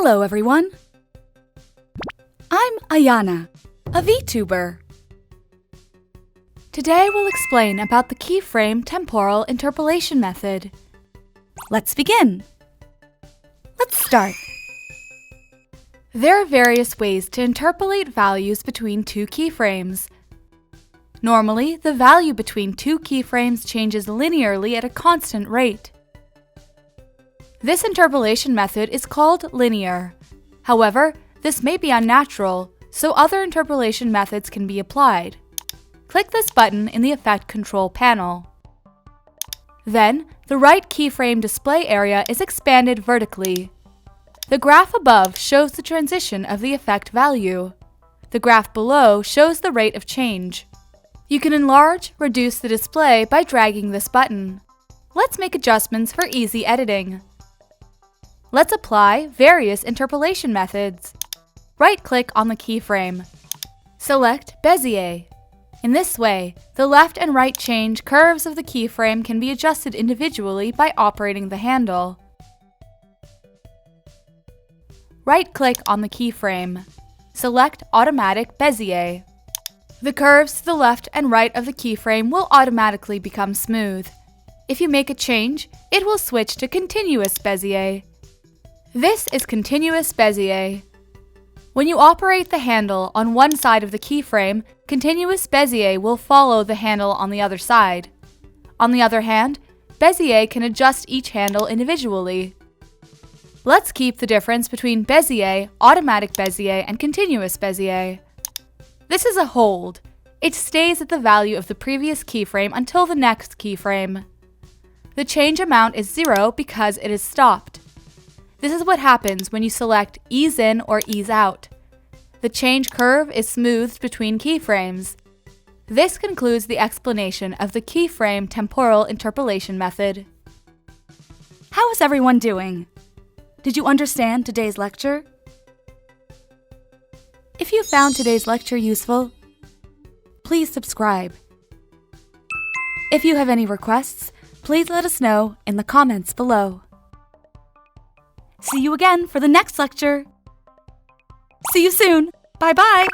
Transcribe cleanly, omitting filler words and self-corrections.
Hello everyone! I'm AYANA, a Vtuber. Today we'll explain about the keyframe temporal interpolation method. Let's begin! Let's start. There are various ways to interpolate values between two keyframes. Normally, the value between two keyframes changes linearly at a constant rate. This interpolation method is called linear. However, this may be unnatural, so other interpolation methods can be applied. Click this button in the Effect Control panel. Then, the right keyframe display area is expanded vertically. The graph above shows the transition of the effect value. The graph below shows the rate of change. You can enlarge, reduce the display by dragging this button. Let's make adjustments for easy editing. Let's apply various interpolation methods. Right-click on the keyframe. Select Bezier. In this way, the left and right change curves of the keyframe can be adjusted individually by operating the handle. Right-click on the keyframe. Select Automatic Bezier. The curves to the left and right of the keyframe will automatically become smooth. If you make a change, it will switch to Continuous Bezier. This is Continuous Bezier. When you operate the handle on one side of the keyframe, Continuous Bezier will follow the handle on the other side. On the other hand, Bezier can adjust each handle individually. Let's keep the difference between Bezier, Automatic Bezier, and Continuous Bezier. This is a hold. It stays at the value of the previous keyframe until the next keyframe. The change amount is 0 because it is stopped. This is what happens when you select Ease In or Ease Out. The change curve is smoothed between keyframes. This concludes the explanation of the keyframe temporal interpolation method. How is everyone doing? Did you understand today's lecture? If you found today's lecture useful, please subscribe. If you have any requests, please let us know in the comments below. See you again for the next lecture. See you soon. Bye-bye.